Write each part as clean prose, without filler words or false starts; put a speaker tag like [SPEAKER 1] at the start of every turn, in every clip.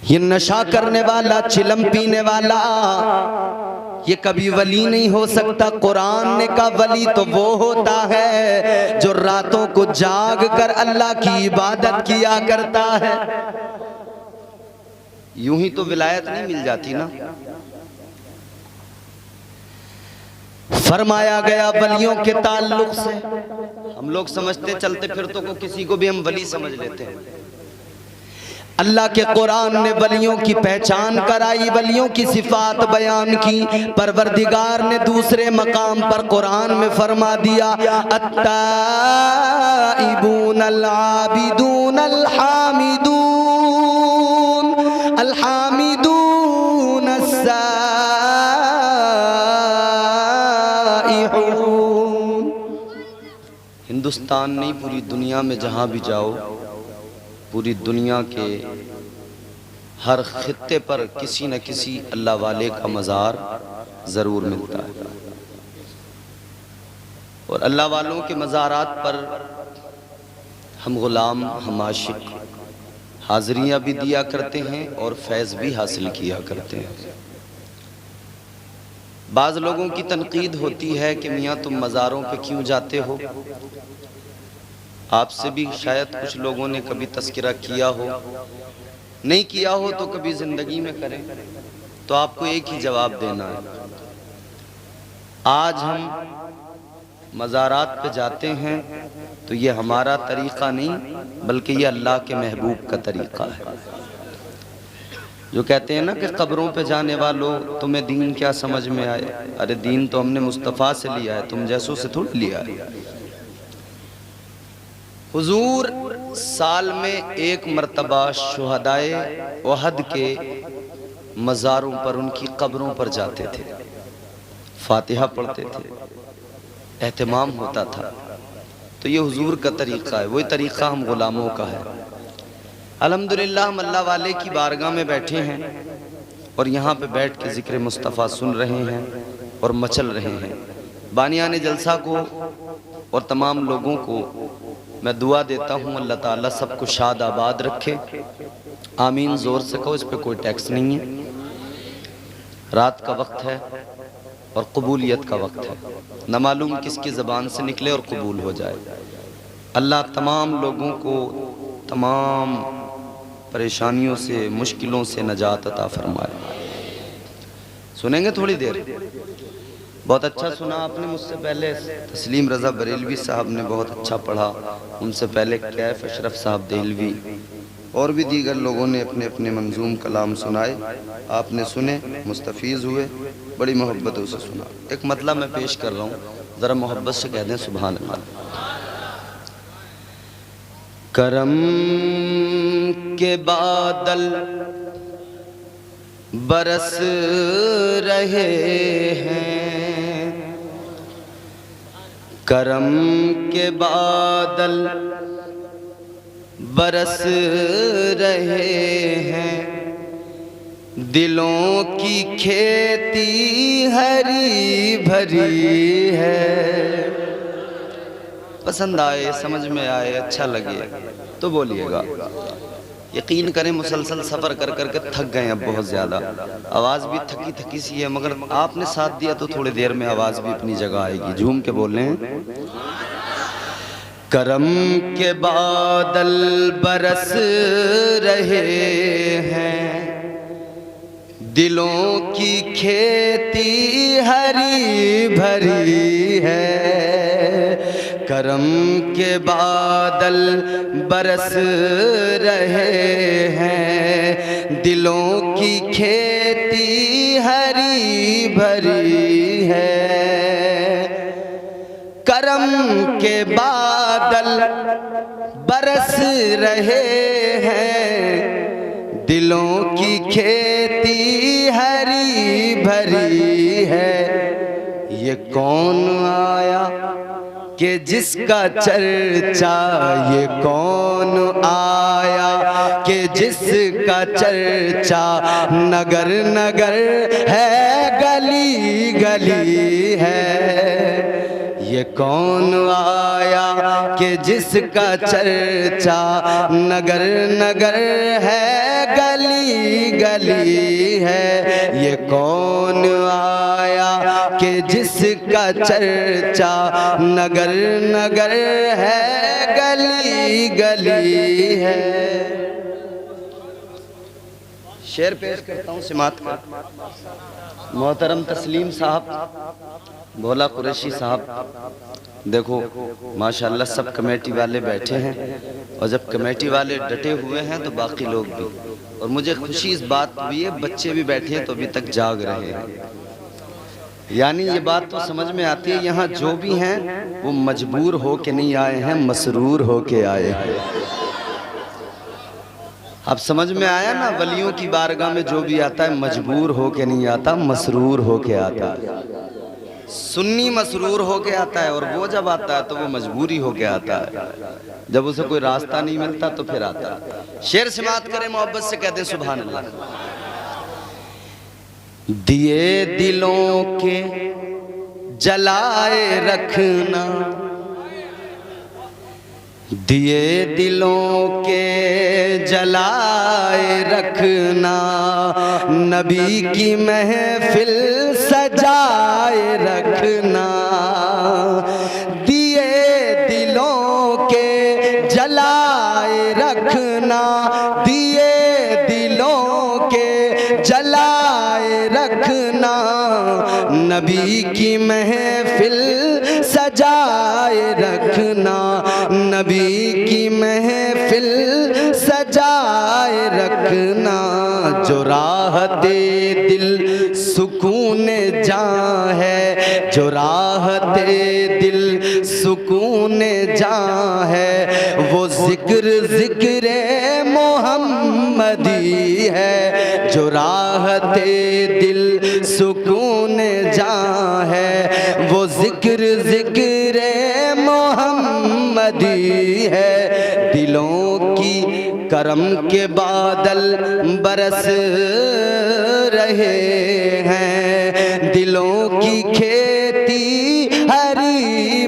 [SPEAKER 1] ये नशा करने वाला, चिलम पीने वाला, ये कभी वली नहीं हो सकता। कुरान ने कहा वली तो वो होता है जो रातों को जाग कर अल्लाह की इबादत किया करता है। यूं ही तो विलायत नहीं मिल जाती ना। फरमाया गया वलियों के ताल्लुक से, हम लोग समझते चलते फिरतों को किसी को भी हम वली समझ लेते हैं। अल्लाह के कुरान ने वलियों की पहचान कराई, वलियों की सिफात बयान की। परवरदिगार ने दूसरे मकाम पर कुरान में फरमा दिया, अत्ताइबून अल-आबिदून अल-हामिदून अल-हामिदून अस्साइहून। हिंदुस्तान नहीं, पूरी दुनिया में जहां भी जाओ, पूरी दुनिया के हर खित्ते पर किसी न किसी अल्लाह वाले का मज़ार ज़रूर मिलता है। और अल्लाह वालों के मज़ारात पर हम ग़ुलाम, हम आशिक हाज़रियाँ भी दिया करते हैं और फैज़ भी हासिल किया करते हैं। बाज़ लोगों की तनकीद होती है कि मियाँ तुम मज़ारों पे क्यों जाते हो। आपसे भी शायद कुछ लोगों ने कभी तज़किरा किया हो, नहीं किया हो तो कभी ज़िंदगी में करें। तो आपको एक ही जवाब देना है, आज हम मज़ारात पे जाते हैं तो ये हमारा तरीक़ा नहीं, बल्कि ये अल्लाह के महबूब का तरीक़ा है। जो कहते हैं ना कि कब्रों पे जाने वालों तुम्हें दीन क्या समझ में आए। अरे दीन तो हमने मुस्तफ़ा से लिया है, तुम जैसों से थोड़ी लिया है। हुजूर साल में एक मर्तबा शुहदाए उहद के मज़ारों पर, उनकी कब्रों पर जाते थे, फातिहा पढ़ते थे, एहतमाम होता था। तो ये हुजूर का तरीक़ा है, वही तरीक़ा हम ग़ुलामों का है। अल्हम्दुलिल्लाह हम अल्लाह वाले की बारगाह में बैठे हैं और यहाँ पे बैठ के ज़िक्र मुस्तफ़ा सुन रहे हैं और मचल रहे हैं। बानियाने जलसा को और तमाम लोगों को मैं दुआ देता हूँ, अल्लाह ताला सबको शाद आबाद रखे। आमीन ज़ोर से कहो, इस पे कोई टैक्स नहीं है। रात का वक्त है और कबूलियत का वक्त है, न मालूम किसकी ज़बान से निकले और कबूल हो जाए। अल्लाह तमाम लोगों को तमाम परेशानियों से, मुश्किलों से नजात अता फरमाए। सुनेंगे थोड़ी देर? बहुत अच्छा सुना आपने। मुझसे पहले तस्लीम रज़ा बरेलवी साहब ने बहुत अच्छा पढ़ा, उनसे पहले कैफ अशरफ साहब देहलवी और भी दीगर लोगों ने अपने अपने मंजूम कलाम सुनाए। आपने सुने, मुस्तफ़ीज़ हुए, बड़ी मोहब्बतों से सुना। एक मतलब मैं पेश कर रहा हूँ, ज़रा मोहब्बत से कह दें सुभान अल्लाह। करम के बादल बरस रहे हैं, करम के बादल बरस रहे हैं, दिलों की खेती हरी भरी है। पसंद आए, समझ में आए, अच्छा लगे तो बोलिएगा। यकीन करें मुसलसल सफ़र कर कर के थक गए अब बहुत ज़्यादा, आवाज़ भी थकी थकी सी है, मगर आपने साथ दिया तो थोड़ी देर में आवाज़ भी अपनी जगह आएगी। झूम के बोल रहे हैं। करम के बादल बरस रहे हैं, दिलों की खेती हरी भरी है। करम के बादल बरस रहे हैं, दिलों की खेती हरी भरी है। करम के बादल बरस रहे हैं, दिलों की खेती हरी भरी है। ये कौन आया कि जिसका चर्चा, ये कौन आया कि जिसका चर्चा नगर नगर है, गली गली है। ये कौन आया कि जिसका चर्चा नगर नगर है, गली गली है। ये कौन आया कि जिसका चर्चा नगर नगर है, गली गली है। शेर पेश करता हूँ सिमात का। मोहतरम तस्लीम साहब, भोला कुरैशी साहब, देखो माशाल्लाह सब कमेटी वाले बैठे हैं, और जब कमेटी वाले डटे हुए हैं तो बाकी लोग भी। और मुझे खुशी इस बात हुई है, बच्चे भी बैठे हैं तो अभी तक जाग रहे हैं। यानी ये बात तो समझ में आती है, यहाँ जो भी हैं वो मजबूर हो के नहीं आए हैं, मसरूर हो के आए हैं। अब समझ में आया ना, वलियों की बारगाह में जो भी आता है मजबूर हो के नहीं आता, मसरूर हो के आता है। सुन्नी मसरूर हो के आता है, और वो जब आता है तो वो मजबूरी हो के आता है। जब उसे कोई रास्ता नहीं मिलता तो फिर आता है। शेर समात करें, मोहब्बत से कहते हैं सुभान अल्लाह। दिए दिलों के जलाए रखना, दिए दिलों के जलाए रखना, नबी की महफिल सजाए रखना। दिए दिलों के जलाए रखना, दिए दिलों के जलाए रखना, नबी की महफिल सजाए रखना, नबी की महफिल सजाए रखना। जो राहते दिल सुकून जां है, जो राहते दिल सुकून जां है, वो जिक्र जिक्र मोहम्मदी है। जो राहते दिल सुकून जां है, वो जिक्र जिक्र मोहम्मदी है। दिलों की करम के बादल बरस रहे हैं, दिलों की खेती हरी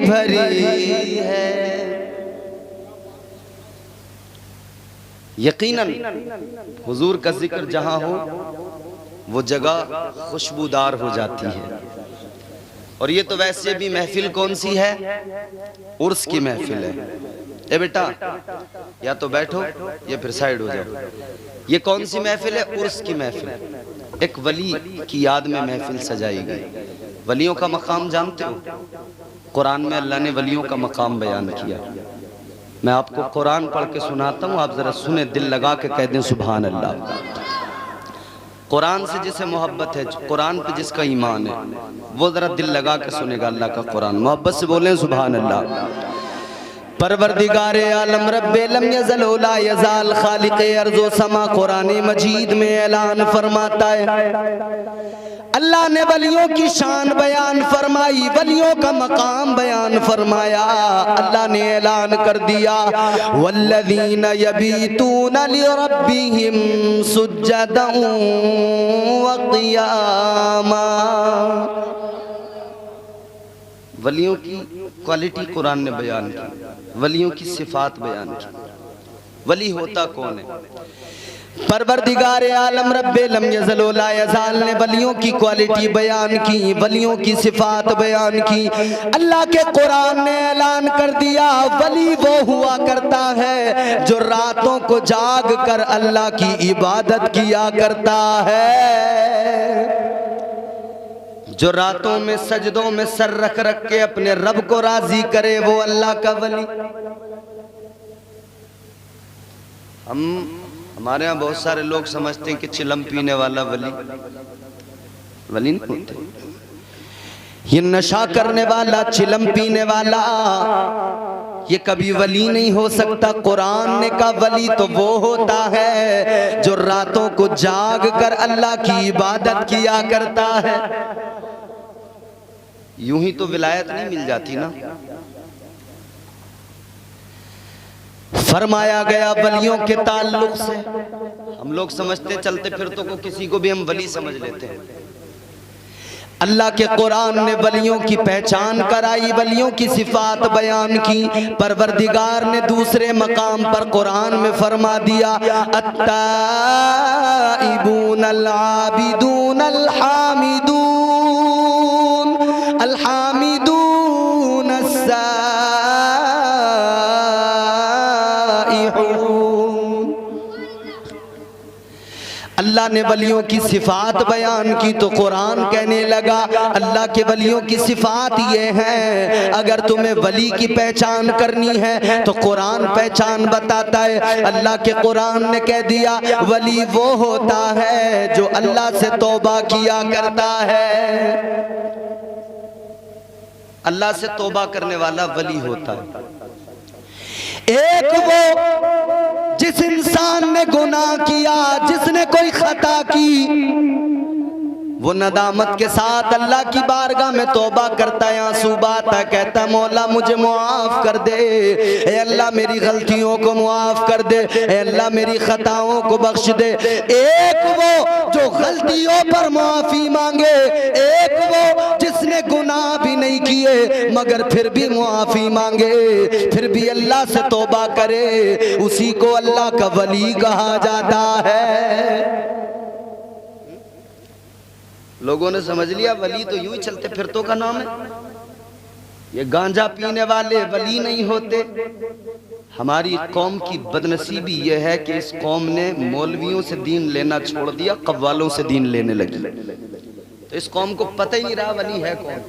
[SPEAKER 1] भरी है। यकीनन हुजूर का जिक्र जहां हो वो जगह खुशबूदार हो जाती है। और ये तो वैसे भी महफिल कौन सी है? उर्स की महफिल है। ए बेटा, या तो बैठो या फिर साइड हो जाओ। ये कौन सी महफिल है? उर्स की महफिल। एक वली की याद में महफिल सजाई गई। वलियों का मकाम जानते हो? कुरान में अल्लाह ने वलियों का मकाम बयान किया। मैं आपको कुरान पढ़ के सुनाता हूँ, आप जरा सुने, दिल लगा के कह दें सुभान अल्लाह। कुरान से जिसे मोहब्बत है, कुरान पे जिसका ईमान है, वो जरा दिल लगा के सुनेगा अल्लाह का कुरान। मोहब्बत से बोले सुभान अल्लाह। परवरदिगारे आलम रब्बे लम यज़ल ला यज़ाल खालिक़े अर्ज़ो समा कुरान मजीद में ऐलान फरमाता है। अल्लाह ने वलियों की शान बयान फरमाई, वलियों का मकाम बयान फरमाया। अल्लाह ने ऐलान कर दिया, वल्लज़ीना यबीतूना लिरब्बिहिम सुज्जदन व क़ियामा। वलियों की क्वालिटी कुरान ने बयान की, वलियों की सिफात बयान की। वली होता कौन है? परवरदिगारे आलम रब्बे लम यज़ल ला यज़ाल ने वलियों की क्वालिटी बयान की, वलियों की सिफात बयान की। अल्लाह के कुरान ने ऐलान कर दिया, वली वो हुआ करता है जो रातों को जाग कर अल्लाह की इबादत किया करता है, जो रातों में सजदों में सर रख रख के अपने रब को राजी करे, वो अल्लाह का वली। हमारे यहाँ बहुत सारे लोग समझते हैं कि चिलम पीने वाला वली वली नहीं होते। ये नशा करने वाला, चिलम पीने वाला, ये कभी वली नहीं हो सकता। कुरान ने कहा वली तो वो होता है जो रातों को जाग कर अल्लाह की इबादत किया करता है। यूं ही तो विलायत नहीं मिल जाती ना। फरमाया गया वलियों के ताल्लुक से, हम लोग समझते चलते फिरते को किसी को भी हम वली समझ लेते हैं। अल्लाह के कुरान ने वलियों की पहचान कराई, वलियों की सिफात बयान की। परवरदिगार ने दूसरे मकाम पर कुरान में फरमा दिया, अत्ताइबून अल-आबिदून अल-हामिदून अल-हामिदून अस्साइहून। अल्लाह ने वलियों की सिफात बयान की तो कुरान कहने लगा अल्लाह के वलियों की सिफात ये है, अगर तुम्हें वली की पहचान करनी है तो कुरान पहचान बताता है। अल्लाह के कुरान ने कह दिया वली वो होता है जो अल्लाह से तौबा किया करता है। अल्लाह से तौबा करने वाला वली होता है। एक वो जिस इंसान ने गुनाह किया, जिसने कोई खता की, वो नदामत के साथ अल्लाह की बारगाह में तौबा करता है, आंसू बहाता, कहता मौला मुझे मुआफ कर दे, ए अल्लाह मेरी गलतियों को मुआफ कर दे, ए अल्लाह मेरी खताओं को बख्श दे। एक वो जो गलतियों पर मुआफी मांगे, एक वो जिसने गुनाह भी नहीं किए मगर फिर भी मुआफी मांगे, फिर भी अल्लाह से तौबा करे, उसी को अल्लाह का वली कहा जाता है। लोगों ने समझ लिया वली तो यूं ही चलते फिरतों का नाम है, ये गांजा पीने वाले वली नहीं होते। हमारी कौम की बदनसीबी ये है कि इस कौम ने मौलवियों से दीन लेना छोड़ दिया, कव्वालों से दीन लेने लगी। तो इस कौम को पता ही नहीं रहा वली है कौन।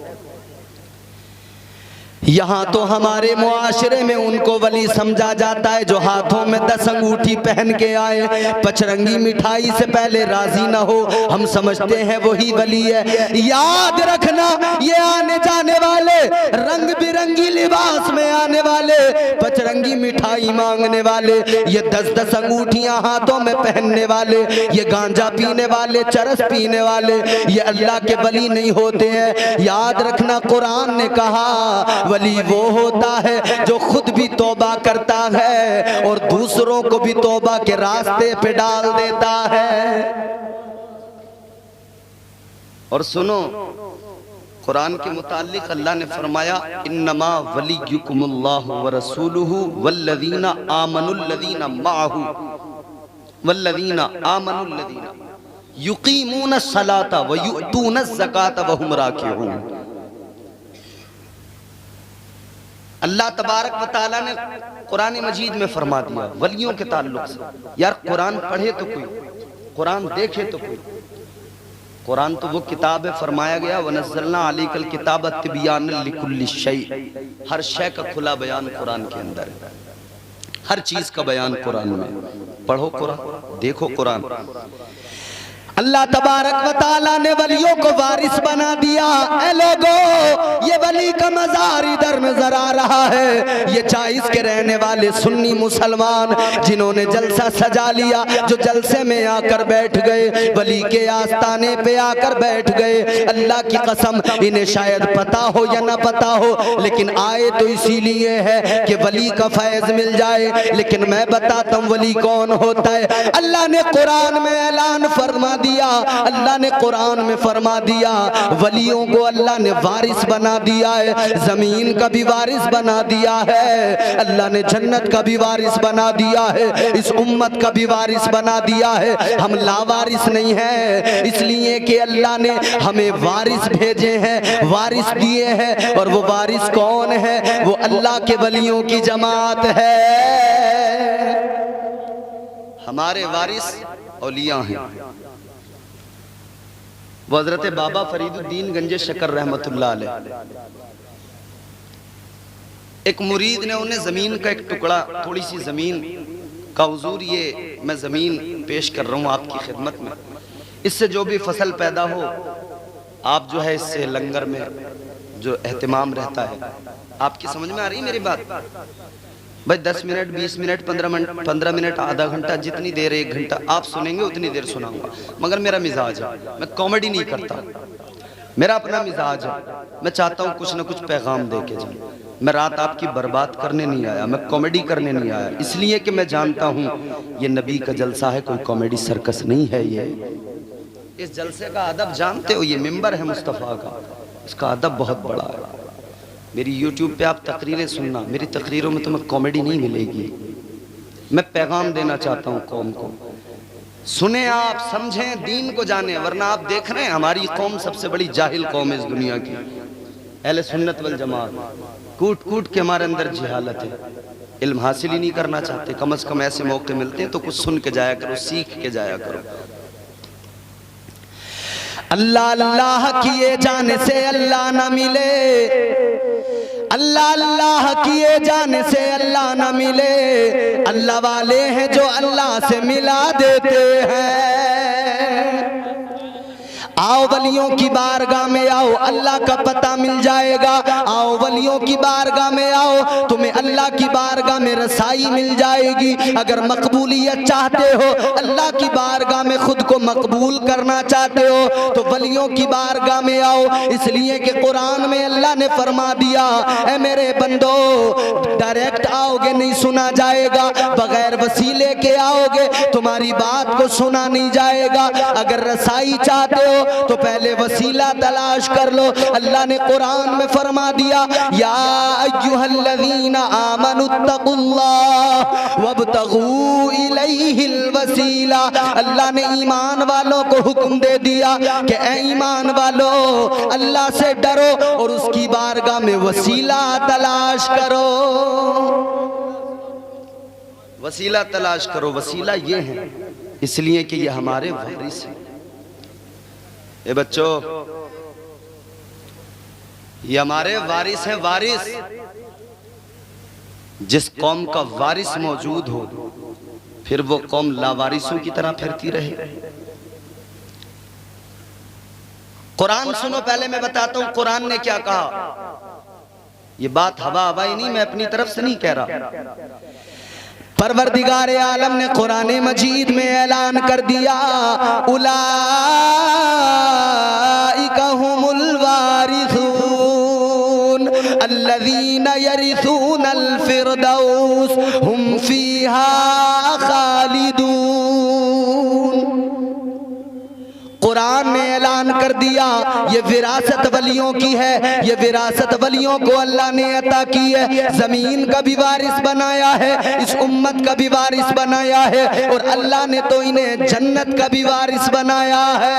[SPEAKER 1] यहाँ तो हमारे मुआशरे में उनको वली समझा जाता है जो हाथों में 10 अंगूठी पहन के आए, पचरंगी मिठाई से पहले राजी ना हो, हम समझते हैं वही वली है। याद रखना ये आने जाने वाले, रंग बिरंगी लिबास में आने वाले, पचरंगी मिठाई मांगने वाले, ये 10-10 अंगूठियां हाथों में पहनने वाले, ये गांजा पीने वाले, चरस पीने वाले, ये अल्लाह के वली नहीं होते हैं। याद रखना कुरान ने कहा वली वो होता है जो खुद भी तौबा करता है और दूसरों को भी तौबा के रास्ते पे डाल देता है। और सुनो कुरान के मुताल्लिक अल्लाह ने फरमाया इन्नमा वलियुकुमुल्लाहु व रसूलुहु वल्लज़ीना आमनुल्लज़ीना माअहु वल्लज़ीना आमनुल्लज़ीना युकीमूनस सलाता व युअतूनस ज़काता व हुम राकिऊन। अल्लाह तबारक व तआला ने कुरान मजीद में फरमा दिया वलियों के ताल्लुक से। यार कुरान पढ़े तो कोई, कुरान देखे तो कोई। कुरान तो वो किताब है, फरमाया गया वनज़्ज़लना अलैकल किताब तिबयानन लिकुल्लि शै, हर शय का खुला बयान कुरान के अंदर है, हर चीज का बयान कुरान में। पढ़ो कुरान, देखो कुरान। अल्लाह तबारक व तआला ने वलियों को वारिस बना दिया। ए लोगों, ये वली का मजार इधर नजर आ रहा है। ये 40 के रहने वाले सुन्नी मुसलमान जिन्होंने जलसा सजा लिया, जो जलसे में आकर बैठ गए, वली के आस्ताने पे आकर बैठ गए। अल्लाह की कसम इन्हें शायद पता हो या ना पता हो, लेकिन आए तो इसीलिए है कि वली का फैज मिल जाए। लेकिन मैं बताता हूँ वली कौन होता है। अल्लाह ने कुरान में ऐलान फरमा दिया, अल्लाह ने कुरान में फरमा दिया वलियों को अल्लाह ने वारिस बना दिया है। जमीन का भी वारिस बना दिया है, अल्लाह ने जन्नत का भी वारिस बना दिया है, इस उम्मत का भी वारिस बना दिया है। हम लावारिस नहीं हैं, इसलिए कि अल्लाह ने हमें वारिस भेजे हैं, वारिस दिए हैं। और वो वारिस कौन है? वो अल्लाह के वलियों की जमात है। हमारे वारिस औलिया हैं। वो हज़रत बाबा फरीदुद्दीन गंजे शकर रहमतुल्लाह अलैह, एक मुरीद ने उन्हें जमीन का एक टुकड़ा, थोड़ी सी जमीन का हुजूर ये मैं जमीन पेश कर रहा हूँ आपकी खिदमत में, इससे जो भी फसल पैदा हो आप जो है इससे लंगर में जो एहतिमाम रहता है। आपकी समझ में आ रही मेरी बात? भाई 10 मिनट 20 मिनट 15 मिनट आधा घंटा, जितनी देर 1 घंटा आप सुनेंगे उतनी देर सुनाऊंगा। मगर मेरा मिजाज है, मैं कॉमेडी नहीं करता, मेरा अपना मिजाज है। मैं चाहता हूँ कुछ ना कुछ पैगाम दे के जाऊँ। मैं रात आपकी बर्बाद करने नहीं आया, मैं कॉमेडी करने नहीं आया, इसलिए कि मैं जानता हूँ ये नबी का जलसा है, कोई कॉमेडी सर्कस नहीं है। ये इस जलसे का अदब जानते हो? ये मिंबर है मुस्तफ़ा का, इसका अदब बहुत बड़ा है। मेरी यूट्यूब पे आप तकरीरें सुनना, मेरी तकरीरों में तुम्हें कॉमेडी नहीं मिलेगी। मैं पैगाम देना चाहता हूँ कौम को, सुने आप, समझें, दीन को जाने, वरना आप देख रहे हैं हमारी कौम सबसे बड़ी जाहिल कौम है इस दुनिया की। अहले सुन्नत वल जमात कूट कूट के हमारे अंदर जहालत है, इल्म हासिल ही नहीं करना चाहते। कम से कम ऐसे मौके मिलते हैं तो कुछ सुन के जाया करो, सीख के जाया करो। अल्लाह अल्लाह किए जाने से अल्लाह ना मिले, अल्लाह अल्लाह किए जाने से अल्लाह ना मिले, अल्लाह वाले हैं जो अल्लाह से मिला देते हैं। आओ वलियों की बारगाह में आओ, अल्लाह का पता मिल जाएगा। आओ वलियों की बारगाह में आओ, तुम्हें अल्लाह की बारगाह में रसाई मिल जाएगी। अगर मकबूलियत चाहते हो, अल्लाह की बारगाह में खुद को मकबूल करना चाहते हो, तो वलियों की बारगाह में आओ। इसलिए कि कुरान में अल्लाह ने फरमा दिया, ऐ मेरे बंदो, डायरेक्ट आओगे नहीं सुना जाएगा, बगैर वसीले के आओगे तुम्हारी बात को सुना नहीं जाएगा। अगर रसाई चाहते हो तो पहले वसीला तलाश कर लो। अल्लाह ने कुरान में फरमा दिया, या अय्युहल्लज़ीना आमनुत्तकुल्लाह वब्तगू इलैहिल वसीला। अल्लाह ने ईमान वालों को हुक्म दे दिया कि ऐ ईमान वालों, अल्लाह से डरो और उसकी बारगाह में वसीला तलाश करो। वसीला तलाश करो। वसीला ये है इसलिए कि ये हमारे वारिस हैं। ये बच्चों, ये हमारे वारिस हैं। वारिस, जिस कौम का वारिस मौजूद हो फिर वो कौम लावारिसों की तरह फिरती रहे। कुरान सुनो, पहले मैं बताता हूं कुरान ने क्या कहा। ये बात हवा हवाई नहीं, मैं अपनी तरफ से नहीं कह रहा। परवरदिगार आलम ने कुरान मजीद में ऐलान कर दिया, उलाइका हुमुल वारिसून अल्लज़ीना यरिसूनल फिरदौस हुम फीहा खालिदून। कुरान ने ऐलान कर दिया, ये विरासत वलियों की है। ये विरासत वलियों को अल्लाह ने अता की है। जमीन का भी वारिस बनाया है, इस उम्मत का भी वारिस बनाया है, और अल्लाह ने तो इन्हें जन्नत का भी वारिस बनाया है।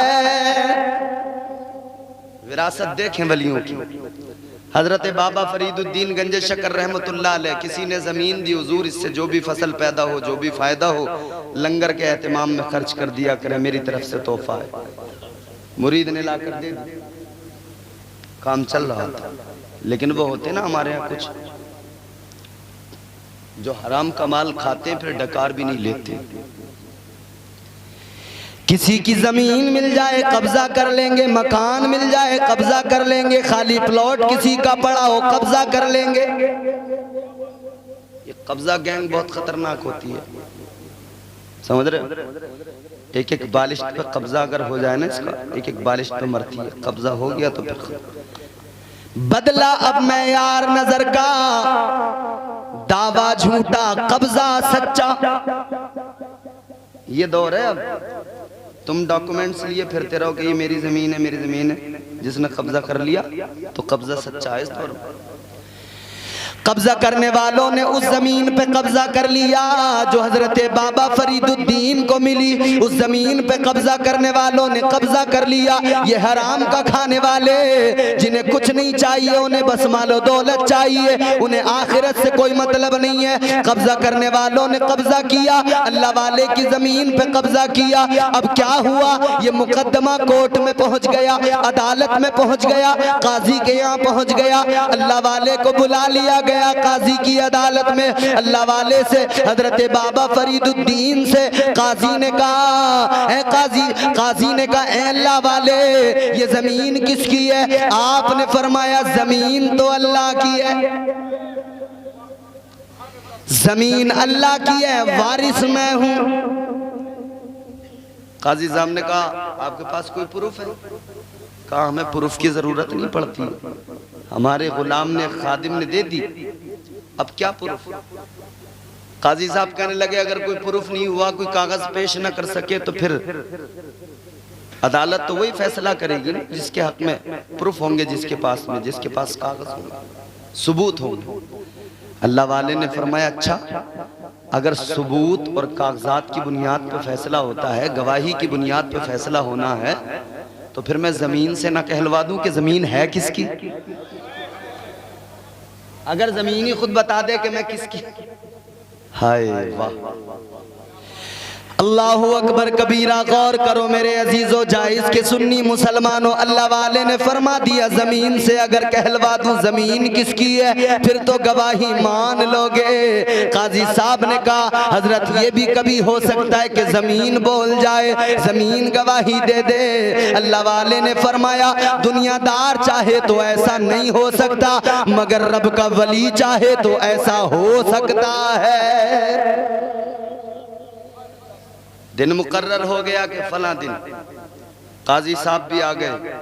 [SPEAKER 1] विरासत देखें वलियों की। हजरत बाबा फरीदुद्दीन गंज शकर रहमतुल्लाह अलैह, किसी ने जमीन दी, हुजूर इससे जो भी फसल पैदा हो, जो भी फायदा हो, लंगर के एहतमाम में खर्च कर दिया करे, मेरी तरफ से तोहफा है। मुरीद ने लाकर दे दिया, काम चल रहा था। लेकिन वो होते ना हमारे यहाँ कुछ जो हराम का माल खाते हैं फिर डकार भी नहीं लेते। किसी की जमीन मिल जाए कब्जा कर लेंगे, मकान मिल जाए कब्जा कर लेंगे, खाली प्लॉट किसी का पड़ा हो कब्जा कर लेंगे। ये कब्जा गैंग बहुत खतरनाक होती है, समझ रहे? एक एक बालिश पे कब्जा अगर हो जाए ना, इसका एक एक बालिश पे मरती है। कब्जा हो गया तो फिर बदला अब मैं यार नजर का, दावा झूठा कब्जा सच्चा। ये दौर है। अब तुम डॉक्यूमेंट्स लिए फिरते रहो कि ये मेरी जमीन है, मेरी जमीन है। जिसने कब्जा कर लिया तो कब्जा सच्चा है इस दौर में। कब्जा करने वालों ने उस जमीन पे कब्जा कर लिया जो हजरत बाबा फरीदुद्दीन को मिली। उस जमीन पे कब्जा करने वालों ने कब्जा कर लिया। ये हराम का खाने वाले, जिन्हें कुछ नहीं चाहिए, उन्हें बस मालो दौलत चाहिए, उन्हें आखिरत से कोई मतलब नहीं है। कब्जा करने वालों ने कब्जा किया, अल्लाह वाले की जमीन पे कब्जा किया। अब क्या हुआ? ये मुकदमा कोर्ट में पहुंच गया, अदालत में पहुंच गया, काजी के यहाँ पहुंच गया। अल्लाह वाले को बुला लिया गया काजी की अदालत में। अल्लाह वाले से, हजरत बाबा फरीदुद्दीन से काजी ने कहा, है काजी ने कहा, ऐ अल्लाह वाले, ये जमीन किसकी है? आपने फरमाया जमीन तो अल्लाह की है, जमीन अल्लाह की है, वारिस मैं हूं। काजी साहब ने कहा, आपके पास कोई प्रूफ है? कहा, हमें प्रूफ की जरूरत नहीं पड़ती, हमारे गुलाम ने, खादिम ने दे दी, अब क्या प्रूफ? काजी साहब कहने लगे अगर कोई प्रूफ नहीं हुआ, कोई कागज पेश न कर सके तो फिर अदालत तो वही फैसला करेगी ना जिसके हक में प्रूफ होंगे, जिसके पास कागज होंगे, सबूत होंगे। अल्लाह वाले ने फरमाया अच्छा, अगर सबूत और कागजात की बुनियाद पर फैसला होता है, गवाही की बुनियाद पर फैसला होना है, तो फिर मैं जमीन से ना कहलवा दूं कि जमीन है किसकी। अगर जमीन ही खुद बता दे कि मैं किसकी, हाय वाह, अल्लाहु अकबर कबीरा। गौर करो मेरे अजीजों, जायज के सुन्नी मुसलमानों, अल्लाह वाले ने फरमा दिया जमीन से अगर कहलवा दूं जमीन किसकी है, फिर तो गवाही मान लोगे। काजी साहब ने कहा हजरत ये भी कभी हो सकता है कि जमीन बोल जाए, जमीन गवाही दे दे। अल्लाह वाले ने फरमाया दुनियादार चाहे तो ऐसा नहीं हो सकता, मगर रब का वली चाहे तो ऐसा हो सकता है। दिन मुकर्रर हो गया कि फला दिन, काजी साहब भी आ गए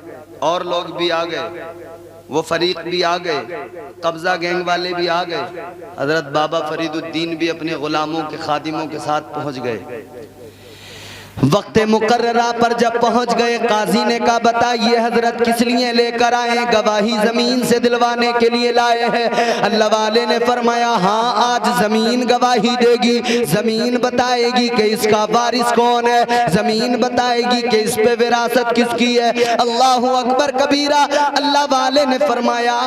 [SPEAKER 1] और लोग भी आ गए, वो फरीक भी आ गए, कब्जा गैंग वाले भी आ गए। हजरत बाबा फरीदुद्दीन भी अपने गुलामों के खादिमों के साथ पहुंच गए। वक्त मुकर्ररा पर जब पहुंच गए, काजी ने कहा बताइए हजरत किस लिए लेकर आए? गवाही जमीन से दिलवाने के लिए लाए हैं। अल्लाह वाले ने फरमाया हाँ, आज जमीन गवाही देगी, जमीन बताएगी कि इसका वारिस कौन है, जमीन बताएगी कि इस पे विरासत किसकी है। अल्लाहु अकबर कबीरा। अल्लाह वाले ने फरमाया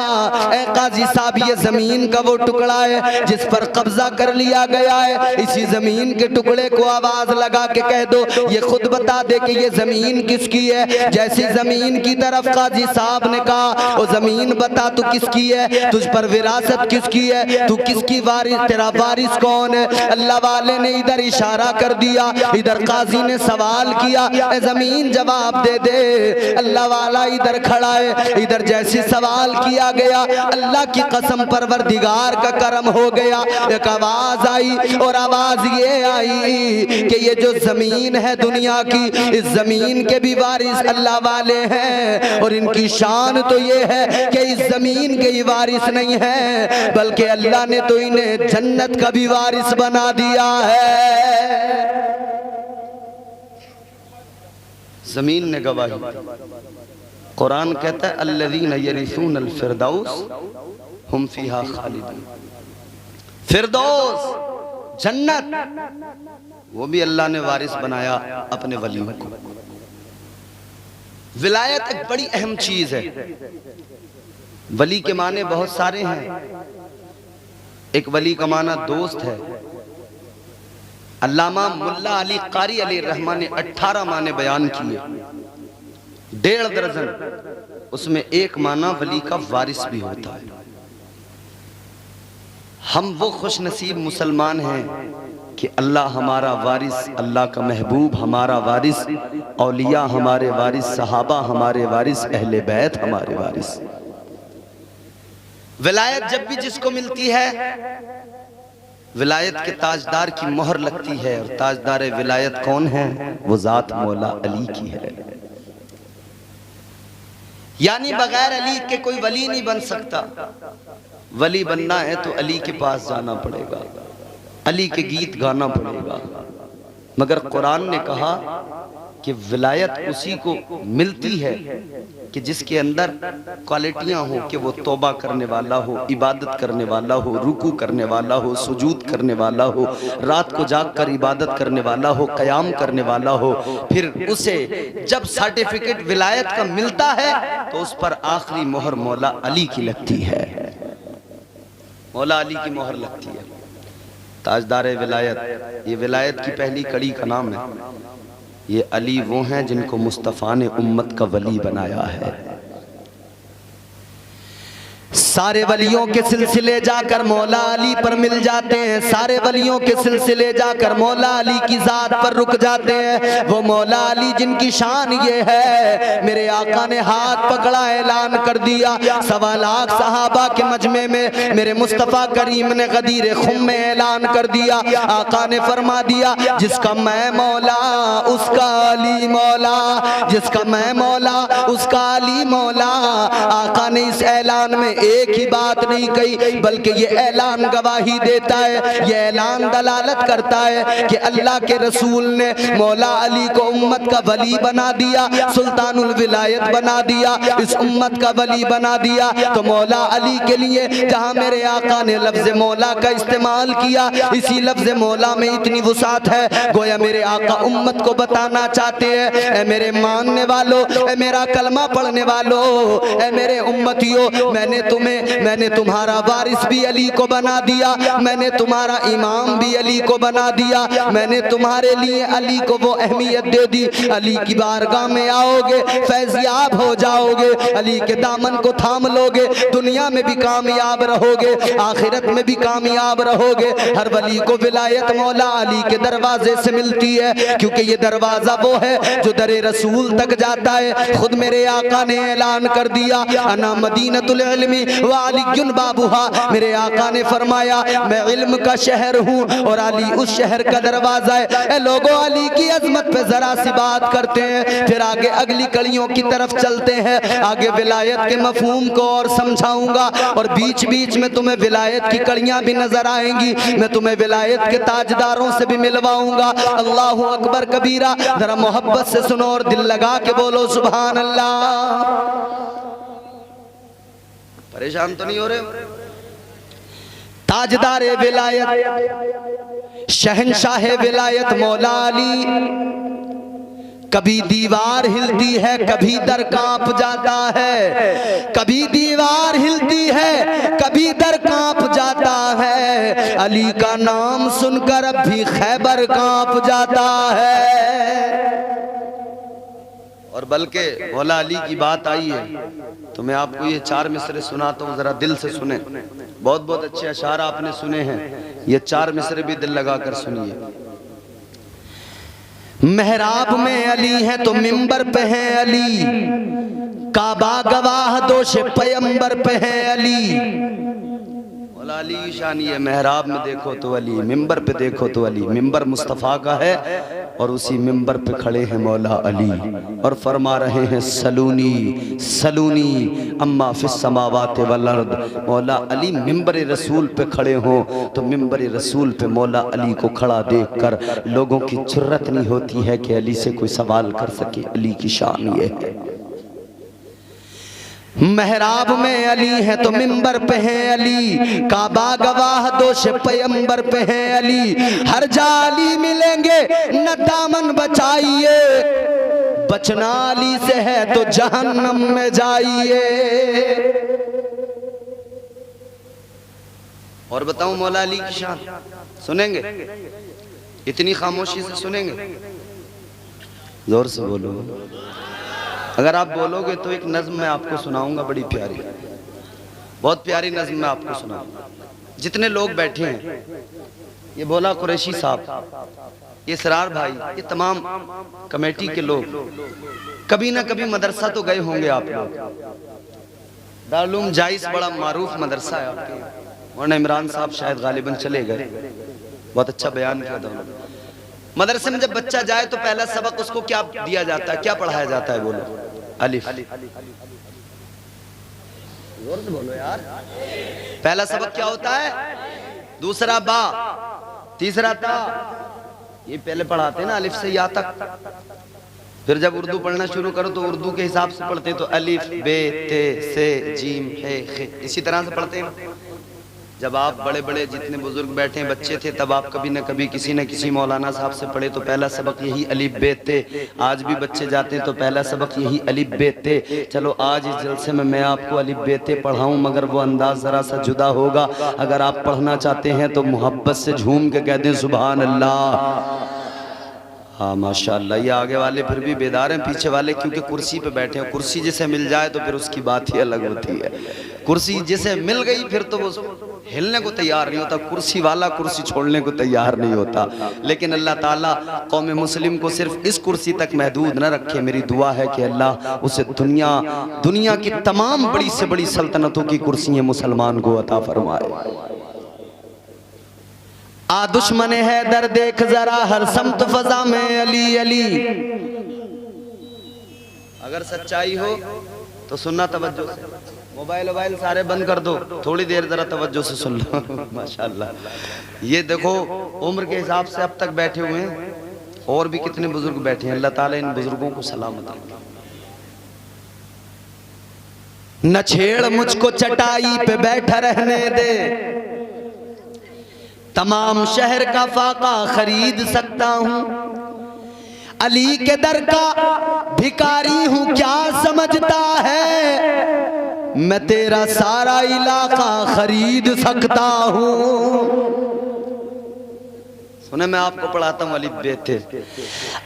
[SPEAKER 1] ए काजी साहब, ये जमीन का वो टुकड़ा है जिस पर कब्जा कर लिया गया है, इसी जमीन के टुकड़े को आवाज लगा के कह दो ये खुद बता दे कि ये जमीन किसकी है। जैसी जमीन की तरफ काजी साहब ने कहा वो जमीन बता तू किसकी है, तुझ पर विरासत किसकी है, तू किसकी वारिस, तेरा वारिस कौन है। अल्लाह वाले ने इधर इशारा कर दिया, इधर काजी ने सवाल किया ए जमीन जवाब दे दे। अल्लाह वाला इधर खड़ा है, इधर जैसी सवाल किया गया, अल्लाह की कसम परवरदिगार का करम हो गया। एक आवाज आई और आवाज ये आई कि ये जो जमीन है दुनिया की, इस जमीन के भी वारिस अल्लाह वाले हैं, और इनकी शान तो ये है कि इस जमीन के ही वारिस नहीं है, बल्कि अल्लाह ने तो इन्हें जन्नत का भी वारिस बना दिया है। जमीन ने गवाही। कुरान कहता है अल्लज़ीना यरिसूनल फिरदौस हुम फीहा खालिदून। फिरदौस जन्नत वो भी अल्लाह ने वारिस बनाया अपने वलियों को। विलायत एक बड़ी अहम चीज है। वली के माने बहुत सारे हैं। एक वली का माना दोस्त है। अल्लामा मुल्ला अली कारी अली रहमान ने 18 माने बयान किए, 1.5 दर्जन। उसमें एक माना वली का वारिस भी होता है। हम वो खुश नसीब मुसलमान हैं कि अल्लाह हमारा वारिस, अल्लाह का महबूब हमारा वारिस, औलिया हमारे वारिस, सहाबा हमारे वारिस, अहले बैत हमारे वारिस। विलायत जब भी जिसको मिलती है, विलायत के ताजदार की मोहर लगती है, और ताजदार विलायत कौन है? वो जात मौला अली की है। यानी बगैर अली के कोई वली नहीं बन सकता। वली बनना है तो अली के पास जाना पड़ेगा, अली के गीत गाना पड़ेगा। मगर कुरान ने कहा कि विलायत उसी को मिलती है कि जिसके अंदर क्वालिटियां हो, कि वो तौबा करने वाला हो, इबादत करने वाला हो, रुकू करने वाला हो, सुजूद करने वाला हो, रात को जाग कर इबादत करने वाला हो, कयाम करने वाला हो। फिर उसे जब सर्टिफिकेट विलायत का मिलता है तो उस पर आखिरी मोहर मौला अली की लगती है। मौला अली की मोहर लगती है। ताजदार विलायत, ये विलायत की पहली कड़ी का नाम है। ये अली वो हैं जिनको मुस्तफ़ा ने उम्मत का वली बनाया है। सारे वलियों के सिलसिले जाकर मौला अली पर मिल जाते हैं, सारे वलियों के सिलसिले जाकर मौला अली की जात पर रुक जाते हैं। वो मौला अली जिनकी शान ये है, मेरे आका ने हाथ पकड़ा ऐलान कर दिया, 1.25 लाख सहाबा के मजमे में मेरे मुस्तफ़ा करीम ने गदीर खुम में ऐलान कर दिया। आका ने फरमा दिया जिसका मैं मौला उसका अली मौला, जिसका मैं मौला उसका अली मौला। आका ने इस ऐलान में एक ही बात नहीं कही, बल्कि ये ऐलान गवाही देता है, ये ऐलान दलालत करता है कि अल्लाह के रसूल ने मौला अली को उम्मत का वली बना दिया, सुल्तानुल विलायत बना दिया, इस उम्मत का वली बना दिया। तो मौला अली के लिए जहां मेरे आका ने लफ्ज मौला का इस्तेमाल किया, इसी लफ्ज मौला में इतनी वुसात है, गोया मेरे आका उम्मत को बताना चाहते हैं, ए मेरे मानने वालों, ए मेरा कलमा पढ़ने वालों, ए मेरे उम्मतियों, मैंने तुम्हारा वारिस भी अली को बना दिया, मैंने तुम्हारा इमाम भी अली को बना दिया, मैंने तुम्हारे लिए अली को वो अहमियत दे दी। अली की बारगाह में आओगे फैज़याब हो जाओगे, अली के दामन को थाम लोगे, दुनिया में भी कामयाब रहोगे, आखिरत में भी कामयाब रहोगे। हर वली को विलायत मौला अली के दरवाजे से मिलती है, क्योंकि ये दरवाजा वो है जो दरे रसूल तक जाता है। खुद मेरे आका ने ऐलान कर दिया, अना मदीनतुल इल्मी व अलीयुन बाबुहा, मेरे आका ने फरमाया मैं इल्म का शहर हूँ और अली उस शहर का दरवाजा है। ए लोगों, अली की अजमत पे जरा सी बात करते हैं, फिर आगे अगली कड़ियों की तरफ चलते हैं। आगे विलायत के मफहूम को और समझाऊंगा, और बीच बीच में तुम्हें विलायत की कड़ियां भी नजर आएंगी, मैं तुम्हें विलायत के ताजदारों से भी मिलवाऊंगा। अल्लाहु अकबर कबीरा, जरा मोहब्बत से सुनो और दिल लगा के बोलो सुभान अल्लाह। परेशान तो नहीं हो रहे? ताजदार विलायत, शहंशाह विलायत मौला अली, कभी दीवार हिलती है, कभी दर कांप जाता है, कभी दीवार हिलती है, कभी दर कांप जाता है, अली का नाम सुनकर अब भी खैबर कांप जाता है। और बल्कि मौला अली की बात आई है तो मैं आपको ये 4 मिसरे सुनाता हूँ, जरा दिल से सुने। बहुत बहुत अच्छे अशार आपने सुने हैं, ये 4 मिसरे भी दिल लगाकर सुनिए। मेहराब में अली है तो मिंबर पे है अली, काबा गवाह दोष पैगंबर पे है अली। मौला अली की शान ये, मेहराब में देखो तो अली, मिंबर पे देखो तो अली। मिंबर मुस्तफ़ा का है और उसी मिंबर पे खड़े हैं मौला अली और फरमा रहे हैं सलूनी सलूनी अम्मा फिस समावात वल अर्द। मौला अली मिंबर रसूल पे खड़े हों तो मिंबर रसूल पे मौला अली को खड़ा देखकर लोगों की जुर्रत नहीं होती है कि अली से कोई सवाल कर सके। अली की शान ये है। मेहराब में अली है तो मिंबर पे है अली, काबा गवाह दोष पैगंबर पे है अली। हर जाली मिलेंगे न दामन बचाइए, बचना अली से है तो जहन्नम में जाइए। और बताऊं मौला अली की शान सुनेंगे? इतनी खामोशी से सुनेंगे? जोर से बोलो। अगर आप बोलोगे तो एक नज्म मैं आपको सुनाऊंगा, बड़ी प्यारी, बहुत प्यारी नज्म मैं आपको सुनाऊंगा। जितने लोग बैठे हैं, ये बोला कुरैशी साहब, ये सरार भाई, ये तमाम कमेटी के लोग, कभी ना कभी मदरसा तो गए होंगे आप लोग। दारुल जाइस बड़ा मारूफ मदरसा है आपके, और इमरान साहब शायद गालिबन चले गए, बहुत अच्छा बयान किया था उन्होंने। मदरसे में जब बच्चा जाए तो पहला सबक उसको क्या दिया जाता है, क्या पढ़ाया जाता है? बोलो। अलिफ। जोर से बोलो यार। पहला सबक क्या होता है? दूसरा बा, तीसरा ता। ये पहले पढ़ाते हैं ना अलिफ से या तक। फिर जब उर्दू पढ़ना शुरू करो तो उर्दू के हिसाब से पढ़ते, तो अलिफ बे ते से जीम हे खे, इसी तरह से पढ़ते हैं। जब आप बड़े बड़े जितने बुजुर्ग बैठे बच्चे थे, तब आप कभी न कभी किसी न किसी मौलाना साहब से पढ़े, तो पहला सबक यही अलिफ बे ते। आज भी बच्चे जाते हैं तो पहला सबक यही अलिफ बे ते। चलो आज इस जलसे में मैं आपको अलिफ बे ते पढ़ाऊं, मगर वो अंदाज जरा सा जुदा होगा। अगर आप पढ़ना चाहते हैं तो मोहब्बत से झूम के कह दें सुभान अल्लाह। हाँ माशाअल्लाह। ये आगे वाले फिर भी बेदार हैं, पीछे वाले क्योंकि कुर्सी पे बैठे हैं। कुर्सी जिसे मिल जाए तो फिर उसकी बात ही अलग होती है। कुर्सी जिसे मिल गई फिर तो वो हिलने को तैयार नहीं होता। कुर्सी वाला कुर्सी छोड़ने को तैयार नहीं होता। लेकिन अल्लाह ताला कौम मुस्लिम को सिर्फ इस कुर्सी तक महदूद न रखे। मेरी दुआ है कि अल्लाह उसे दुनिया की तमाम बड़ी से बड़ी सल्तनतों की कुर्सियां मुसलमान को अता फरमाए। आ दुश्मन है दर देख जरा हर समत फजा में अली अली। अगर सच्चाई हो तो सुनना तवज्जो से। मोबाइल वोबाइल सारे बंद कर दो, थोड़ी देर जरा तवज्जो से सुन लो। माशाल्लाह। ये देखो उम्र के हिसाब से अब तक बैठे हुए हैं, और भी कितने बुजुर्ग बैठे हैं। अल्लाह ताला इन बुजुर्गों को सलामत रखे। न छेड़ मुझको चटाई पे बैठा रहने दे, तमाम शहर का फाका खरीद सकता हूं। अली के दर का भिखारी हूं क्या समझता है, मैं तेरा सारा इलाका खरीद सकता हूं। सुने मैं आपको पढ़ाता हूँ अली बेत थे।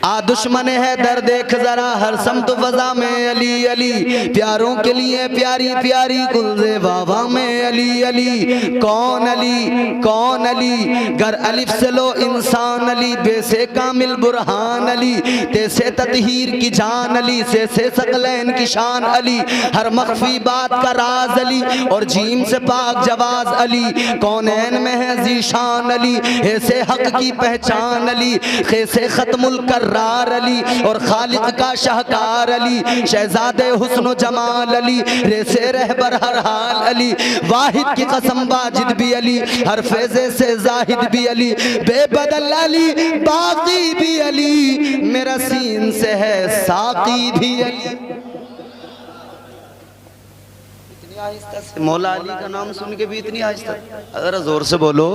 [SPEAKER 1] आ दुश्मन है दर देख जरा हर समत फजा में अली अली, प्यारों के लिए प्यारी प्यारी गुलज़े बाबा में अली अली। कौन अली कौन अली, गर अलिफ से लो इंसान अली, बेसे कामिल बुरहान अली, तेसे ततहीर की जान अली, से सकलैन की शान अली, हर मख्फी बात का राज अली, और जीम से पाक जवाज अली, कौनैन में है जीशान अली, ऐसे हक की पहचान अली, खेसे खत्मुल कर्रार अली, और खालिक का शाहकार अली, शहजादे हुस्न जमाल अली, रेसे रहबर हर हाल अली, वाहिद की कसम वाजिद भी अली, हर फैज़े से जाहिद भी अली, बेबदल अली, बाकी भी अली, मेरा सीन से है साकी भी अली। इतनी आहिस्ता से मौला अली का नाम सुन के भी इतनी आहिस्ता, अगर जोर से बोलो।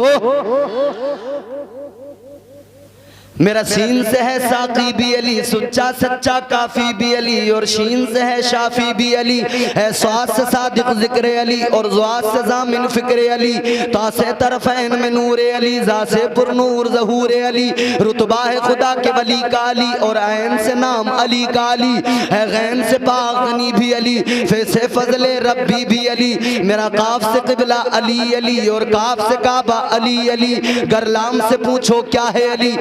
[SPEAKER 1] मेरा सीन से है साकी भी अली, सुच्चा सच्चा काफी भी अली, और शीन से है शाफी भी अली, है स्वाद से सादिक जिक्र अली, और ज़्वाद से ज़ामिन फिक्र अली, तासे तरफ़ैन में नूर अली, ज़ा से पुरनूर ज़हूर अली, रुतबा है खुदा के वली का अली, और ऐन से नाम अली का अली, है गैन से पाक गनी भी अली, फे से फजले रब्बी भी अली, मेरा काफ से क़िबला अली अली, और काफ से काबा अली अली, गरलाम से पूछो क्या है अली,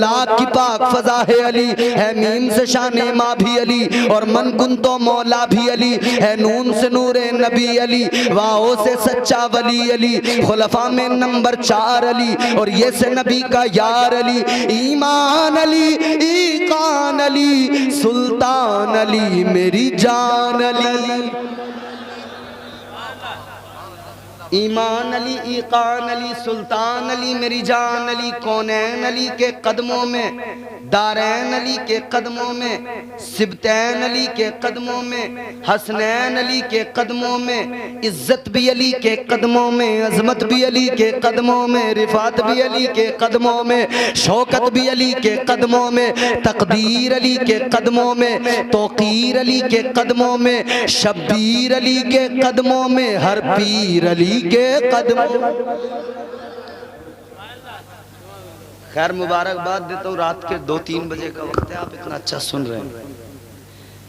[SPEAKER 1] लाख की पाक फजा है अली, है मीम से शाने माँ भी अली, और मन कुन तो मौला भी अली, है नून से नूरे नबी अली, वाओ से सच्चा वली अली, खुलफा में नंबर 4 अली, और ये से नबी का यार अली, ईमान अली ईकान अली, सुल्तान अली मेरी जान अली। ईमान अली ईकान अली सुल्तान अली मेरी जान अली, कौनैन अली के कदमों में, दारैन अली के कदमों में, सिबतैन अली के कदमों में, हसनैन अली के कदमों में, इज्जत भी अली के कदमों में, अजमत भी अली के कदमों में, रिफात भी अली के कदमों में, शौकत भी अली के कदमों में, तकदीर अली के कदमों में, तौकीर अली के कदमों में, शब्बीर अली के कदमों में, हर पीर अली के कदमों। खैर मुबारकबाद देता हूँ, रात के 2-3 बजे का वक्त है, आप इतना अच्छा सुन रहे हैं।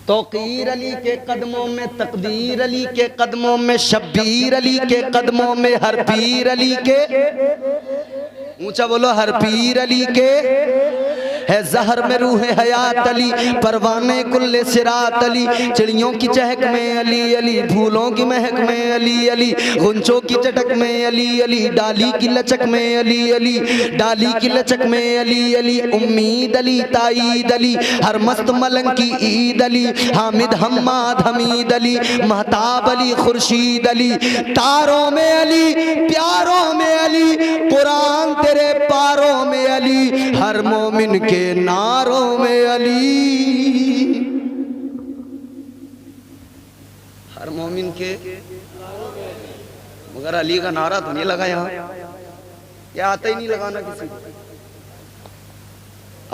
[SPEAKER 1] तौकीर अली के कदमों में, तकदीर अली के कदमों में, शब्बीर अली के कदमों में, हर पीर अली के, ऊंचा बोलो, हर पीर अली के, है जहर में रूह हयात अली, परवाने कुल्ले सिरात अली, चिड़ियों की चहक में अली अली, फूलों की महक में अली अली, गुंचों की चटक में अली अली, डाली की लचक में अली अली, डाली की लचक में अली अली, उम्मीद अली ताईद अली, हर मस्त मलंग की ईद अली, हामिद हम्माद हमीद अली, महताब अली खुर्शीद अली, तारों में अली प्यारों में अली, कुरान तेरे पारों में अली, हर मोमिन के नारों में अली, हर मोमिन के। मगर अली का नारा तो नहीं लगा यहाँ, या आता ही नहीं लगाना, किसी को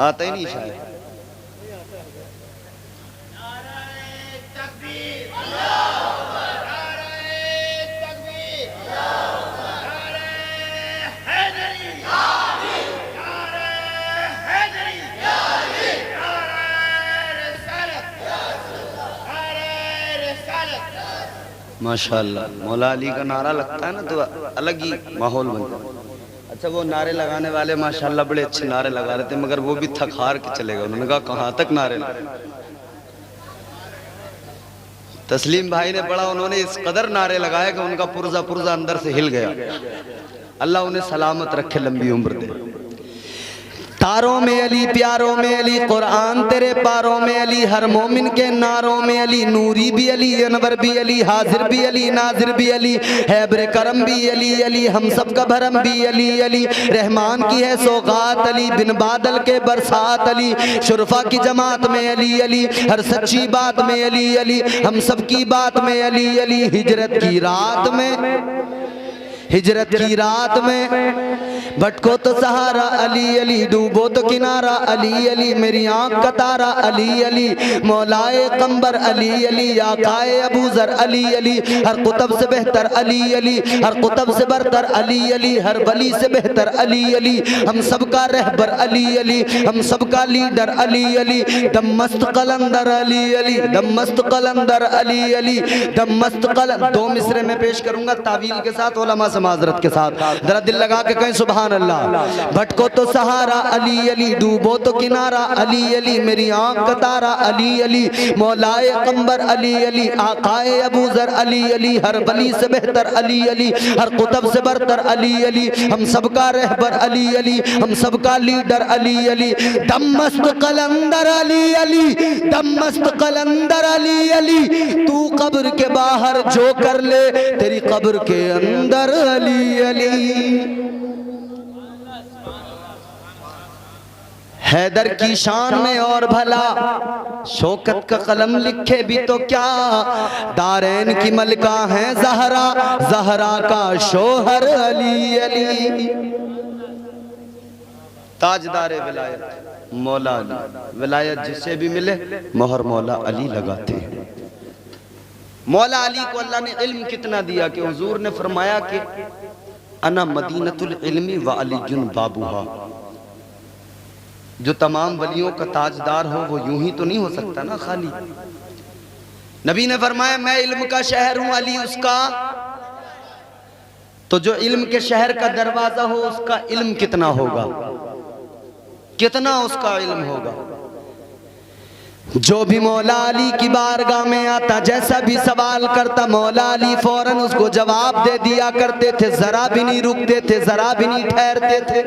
[SPEAKER 1] आता ही नहीं शायद। माशाअल्लाह, मौला अली का नारा लगता है ना तो अलग ही माहौल बनता है। अच्छा वो नारे लगाने वाले माशाअल्लाह बड़े अच्छे नारे लगा रहे थे, मगर वो भी थक हार के चले गए। उन्होंने कहा कहाँ तक नारे लगा। तस्लीम भाई ने पढ़ा, उन्होंने इस कदर नारे लगाए कि उनका पुर्जा पुर्जा अंदर से हिल गया। अल्लाह उन्हें सलामत रखे, लंबी उम्र दे। तारों में अली, प्यारों में अली, कुरान तेरे पारों में अली, हर मोमिन के नारों में अली, नूरी भी अली, अनवर भी अली, हाजिर भी अली, नाजिर भी अली, हैबर करम भी अली अली, हम सब का भरम भी अली अली, रहमान की है सौगात अली, बिन बादल के बरसात अली, शुरफा की जमात में अली अली, हर सच्ची बात में अली अली, हम सब की बात में अली अली, हिजरत की रात में, हिजरत की रात में भटको तो सहारा अली अली, डूबो तो किनारा अली अली, मेरी आंख का तारा अली अली, मौलाए कंबर अली अली, आकाए अबू जर अली अली, हर कुतब से बेहतर अली अली, हर कुतब से बरतर अली अली, हर वली से बेहतर अली अली, हम सबका रहबर अली अली, हम सबका लीडर अली अली, दम मस्त कलंदर अली अली, दम मस्त कलंदर अली अली, दम मस्त कलंदर। दो मिसरे में पेश करूंगा तावील के साथ, उलमा माजरत के साथ, जरा दिल लगा के कहें सुभान अल्लाह। भटको तो सहारा अली अली, डूबो तो किनारा अली अली, मेरी आंख का तारा अली अली, मौलाए कंबर अली अली, आकाए अबू जर अली अली, हर वली से बेहतर अली अली, हर कुतब से बरतर अली अली, हम सबका रहबर अली अली, हम सबका लीडर अली अली, दम मस्त कलंदर अली अली, दम मस्त कलंदर अली अली, तू कब्र के बाहर जो कर ले तेरी कब्र के अंदर अली अली। हैदर की शान में और भला शौकत का कलम लिखे भी तो क्या, दारैन की मलका है जहरा, जहरा का शोहर अली अली। ताजदारे विलायत मौला अली, विलायत जिसे भी मिले मोहर मौला अली लगाते हैं। मौला अली को अल्लाह ने इल्म कितना दिया कि हुजूर ने फरमाया कि अना मदीनतुल इल्मी व अलीजुन बाबूहा। जो तमाम वलियों का ताजदार हो वो यूं ही तो नहीं हो सकता ना खाली। नबी ने फरमाया मैं इल्म का शहर हूं, अली उसका। तो जो इल्म के शहर का दरवाजा हो उसका इल्म कितना होगा, कितना उसका इल्म होगा। जो भी मौला अली की बारगाह में आता, जैसा भी सवाल करता, मौला अली फौरन उसको जवाब दे दिया करते थे, जरा भी नहीं रुकते थे, जरा भी नहीं ठहरते थे।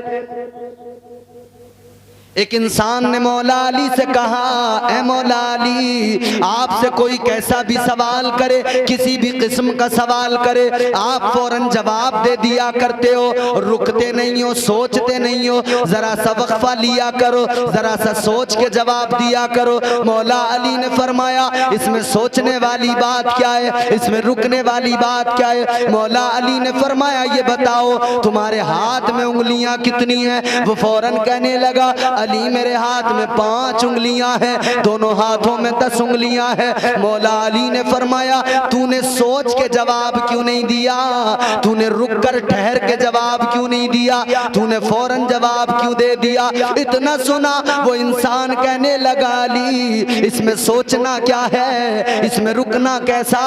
[SPEAKER 1] एक इंसान ने मौला अली से कहा, ए मौला अली, आपसे कोई कैसा भी सवाल करे, किसी भी किस्म का सवाल करे, आप फौरन जवाब दे दिया करते हो, रुकते नहीं हो, सोचते नहीं हो, जरा सा वक्फा लिया करो, जरा सा सोच के जवाब दिया करो। मौला अली ने फरमाया इसमें सोचने वाली बात क्या है, इसमें रुकने वाली बात क्या है। मौला अली ने फरमाया ये बताओ तुम्हारे हाथ में उंगलियां कितनी हैं। वो फौरन कहने लगा अली मेरे हाथ में 5 उंगलियां हैं, दोनों हाथों में 10 उंगलियां हैं। मौला अली ने फरमाया तूने सोच के जवाब क्यों नहीं दिया, तूने रुक कर ठहर के जवाब क्यों नहीं दिया, तूने फौरन जवाब क्यों दे दिया। इतना सुना वो इंसान कहने लगा अली इसमें सोचना क्या है, इसमें रुकना कैसा,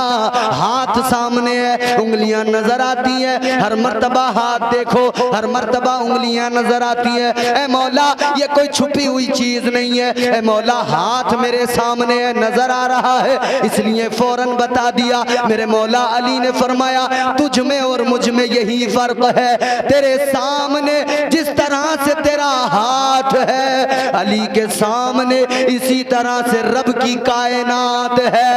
[SPEAKER 1] हाथ सामने है, उंगलियां नजर आती है, हर मर्तबा हाथ देखो, हर मर्तबा उंगलियां नजर आती है। ए मौला ये कोई छुपी हुई चीज नहीं है, ए मौला हाथ मेरे सामने है, नजर आ रहा है, इसलिए फौरन बता दिया। मेरे मौला अली ने फरमाया तुझ में और मुझ में यही फर्क है, तेरे सामने जिस तरह से तेरा हाथ है, अली के सामने इसी तरह से रब की कायनात है।